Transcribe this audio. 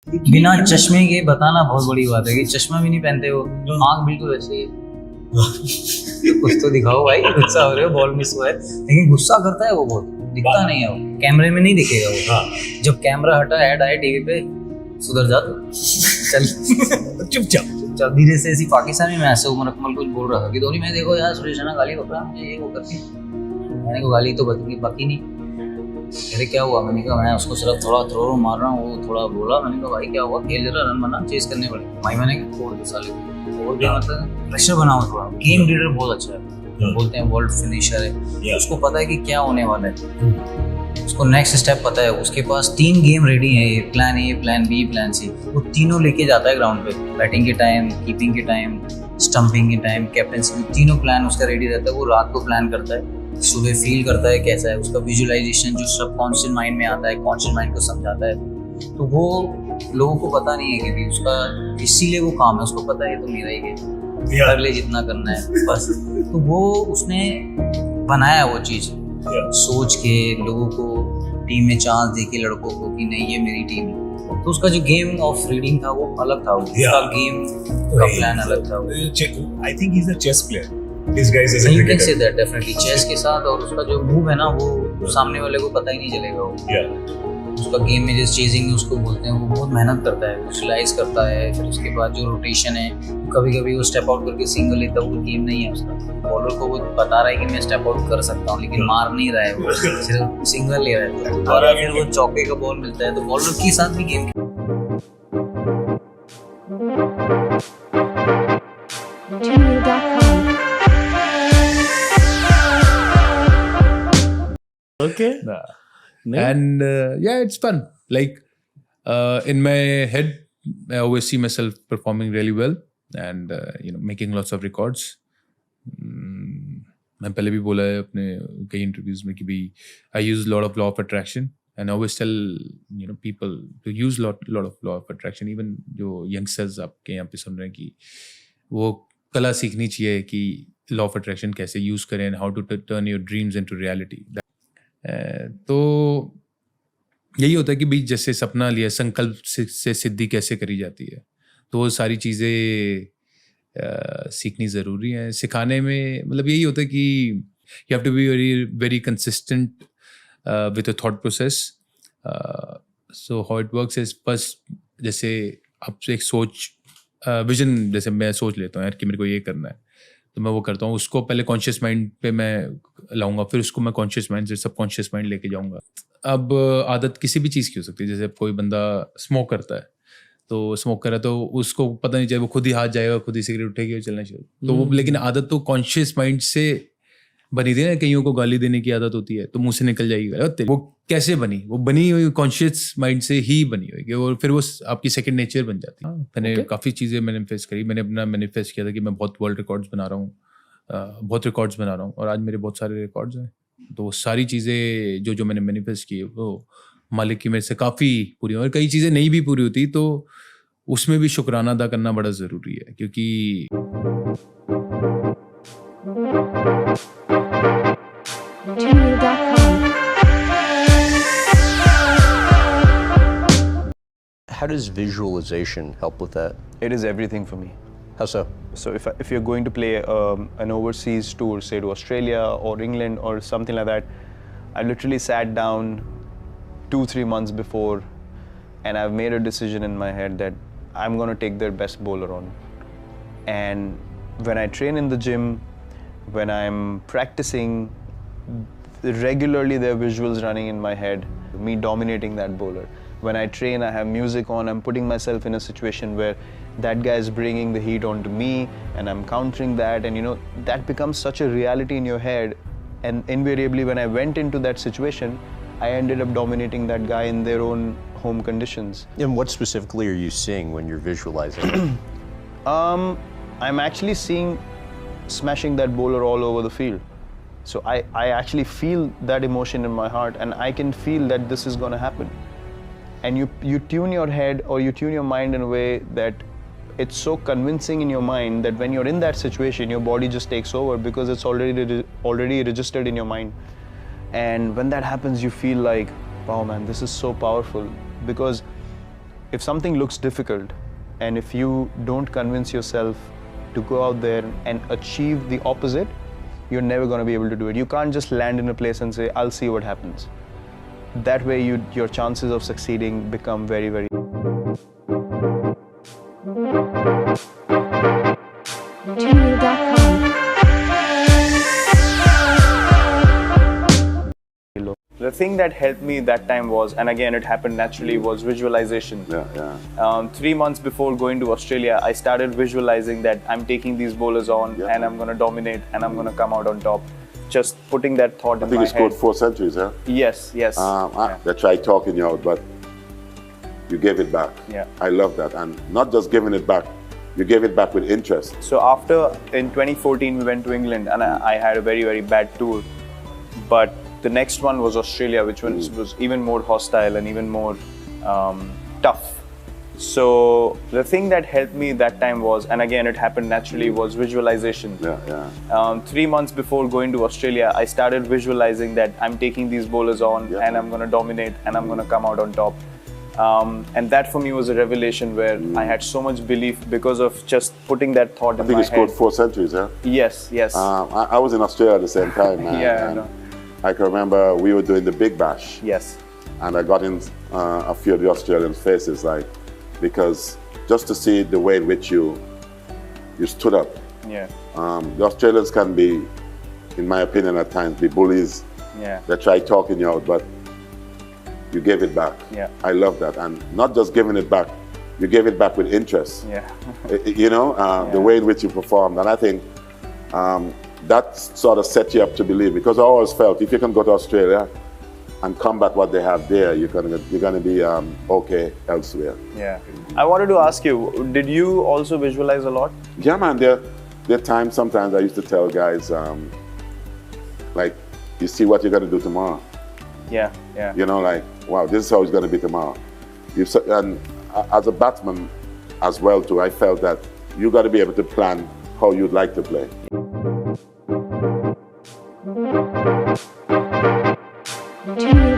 बिना चश्मे के बताना बहुत बड़ी बात है कि चश्मा भी नहीं पहनते हो, आंख बिल्कुल वैसे ही है। कुछ तो दिखाओ भाई, गुस्सा हो रहे हो, बॉल मिस हुआ है, लेकिन गुस्सा करता है वो बहुत, दिखता नहीं है वो, कैमरे में नहीं दिखेगा वो। जब कैमरा हटा, ऐड आए टीवी पे, सुधर जा तू, चल चुपचाप चुपचाप धीरे से। ऐसी पाकिस्तानी में ऐसे उमर अकमल कुछ बोल रहा था कि धोनी मैं देखो यार सुरेश रैना गाली बक रहा है मुझे, ये वो करके। मैंने को गाली तो बाकी नहीं। अरे क्या हुआ? मैंने कहा मैं उसको सिर्फ थोड़ा थ्रो मार रहा हूँ, वो थोड़ा बोला। मैंने कहा भाई क्या हुआ, खेल जरा, रन बना, चेस करने पड़े भाई। मैंने कहा छोड़ दो साले को, और क्या मतलब प्रेशर बनाओ थोड़ा। गेम रीडर बहुत अच्छा है, बोलते हैं वर्ल्ड फिनिशर है, उसको पता है कि क्या होने वाला है, उसको नेक्स्ट स्टेप पता है। उसके पास 3 गेम रेडी है, plan A, plan B, plan C, वो तीनों लेके जाता है ग्राउंड पे। बैटिंग के टाइम, कीपिंग के टाइम, स्टंपिंग के टाइम, कैप्टनसी, तीनों प्लान उसका रेडी रहता है। वो रात को प्लान करता है, सुबह फील करता है कैसा है, उसका विजुअलाइजेशन जो सबकॉन्शियस माइंड में आता है, कॉन्शियस माइंड को समझाता है। तो वो लोगों को पता नहीं है क्योंकि उसका इसीलिए वो काम है, उसको पता है ये तो मेरा ही है, कर ले जितना करना है बस। तो वो उसने बनाया वो चीज़ सोच के, लोगों को टीम में चांस दे के, लड़कों को कि नहीं ये मेरी टीम है। तो उसका जो गेम ऑफ रीडिंग था वो अलग था, उसका गेम का प्लान अलग था। I think he is a chase player, this guy is a cricketer. You can say that definitely chase के साथ। और उसका जो मूव है ना वो सामने वाले को पता ही नहीं चलेगा। वो उसका गेम में जैसे चेजिंग उसको बोलते हैं, वो बहुत मेहनत करता है, विजुअलाइज करता है। फिर उसके बाद जो रोटेशन है, कभी कभी वो स्टेप आउट करके सिंगल लेता है, वो गेम नहीं है उसका। बॉलर को वो बता रहा है कि मैं स्टेप आउट कर सकता हूँ, लेकिन मार नहीं रहा है, वो सिर्फ सिंगल ले रहा है। और फिर वो चौके का बॉल मिलता है, तो बॉलर के साथ भी game. Okay. And yeah, it's fun. Like in my head, I always see myself performing really well and making lots of records. मैं पहले भी बोला है अपने कई इंटरव्यूज में कि भी I use a lot of law of attraction and I always tell people to use lot of law of attraction. Even जो youngsters आपके यहाँ पे सुन रहे हैं कि वो कला सीखनी चाहिए कि law of attraction कैसे use करें and how to turn your dreams into reality. तो यही होता है कि भाई जैसे सपना लिया, संकल्प से सिद्धि कैसे करी जाती है, तो वो सारी चीज़ें सीखनी ज़रूरी है। सिखाने में मतलब यही होता है कि you have to be very consistent with a thought process. So how it works is, बस जैसे आपसे एक सोच विजन, जैसे मैं सोच लेता हूँ यार कि मेरे को ये करना है, तो मैं वो करता हूँ। उसको पहले कॉन्शियस माइंड पे मैं लाऊंगा, फिर उसको मैं कॉन्शियस माइंड से सबकॉन्शियस माइंड लेके जाऊंगा। अब आदत किसी भी चीज़ की हो सकती है, जैसे अब कोई बंदा स्मोक करता है, तो स्मोक कर रहा है तो उसको पता नहीं चले, वो खुद ही हाथ जाएगा, खुद ही सिगरेट उठेगी और चलना चाहिए। तो वो लेकिन आदत तो कॉन्शियस माइंड से बनी थी ना। कईयों को गाली देने की आदत होती है तो मुंह से निकल जाएगी, वो कैसे बनी? वो बनी हुई कॉन्शियस माइंड से ही बनी हुई, और फिर वो आपकी सेकंड नेचर बन जाती है। मैंने काफ़ी चीज़ें मैनिफेस्ट करी। मैंने अपना मैनिफेस्ट किया था कि मैं बहुत वर्ल्ड रिकॉर्ड्स बना रहा हूँ, बहुत रिकॉर्ड्स बना रहा हूँ, और आज मेरे बहुत सारे रिकॉर्ड्स हैं। तो वो सारी चीज़ें जो मैंने मैनिफेस्ट की वो मालिक की मेरे से काफ़ी पूरी, और कई चीज़ें नहीं भी पूरी होती तो उसमें भी शुक्राना अदा करना बड़ा ज़रूरी है, क्योंकि How does visualization help with that? It is everything for me. How so? So if you're going to play an overseas tour, say to Australia or England or something like that, I literally sat down 2-3 months before and I've made a decision in my head that I'm going to take their best bowler on. And when I train in the gym, when I'm practicing, regularly there are visuals running in my head, me dominating that bowler. When I train, I have music on, I'm putting myself in a situation where that guy is bringing the heat onto me and I'm countering that, and that becomes such a reality in your head. And invariably when I went into that situation, I ended up dominating that guy in their own home conditions. And what specifically are you seeing when you're visualizing? I'm actually seeing smashing that bowler all over the field. So I actually feel that emotion in my heart, and I can feel that this is going to happen. And you tune your head or you tune your mind in a way that it's so convincing in your mind that when you're in that situation, your body just takes over because it's already registered in your mind. And when that happens, you feel like, wow man, this is so powerful. Because if something looks difficult and if you don't convince yourself to go out there and achieve the opposite, you're never going to be able to do it. You can't just land in a place and say, I'll see what happens. That way your chances of succeeding become very, very Gmail.com. low. The thing that helped me that time was, and again it happened naturally, was visualization. 3 months before going to Australia, I started visualizing that I'm taking these bowlers on and I'm going to dominate and I'm going to come out on top. Just putting that thought in my head. I think you scored 4 centuries, huh? Yes. They tried talking you out, but you gave it back. Yeah. I love that. And not just giving it back, you gave it back with interest. So after, in 2014, we went to England and I had a very, very bad tour. But the next one was Australia, which was even more hostile and even more tough. So the thing that helped me that time was, and again it happened naturally, was visualization. 3 months before going to Australia, I started visualizing that I'm taking these bowlers on and I'm going to dominate and I'm going to come out on top. And that for me was a revelation where I had so much belief because of just putting that thought in my head. I think you scored 4 centuries, huh? Yes. I was in Australia at the same time, man. Yeah, I know. I can remember we were doing the Big Bash. Yes. And I got in a few of the Australians' faces, because just to see the way in which you stood up. Yeah. The Australians can be, in my opinion, at times be bullies. Yeah. They try talking you out, but you gave it back. Yeah. I love that. And not just giving it back, you gave it back with interest. Yeah. The way in which you performed. And I think that sort of set you up to believe, because I always felt if you can go to Australia and combat what they have there, you're gonna be okay elsewhere. Yeah. I wanted to ask you, did you also visualize a lot? Yeah, man. There are times sometimes I used to tell guys, you see what you're gonna do tomorrow. Yeah. Wow, this is how it's gonna be tomorrow. And as a batsman as well too, I felt that you got to be able to plan how you'd like to play. Gmail.com.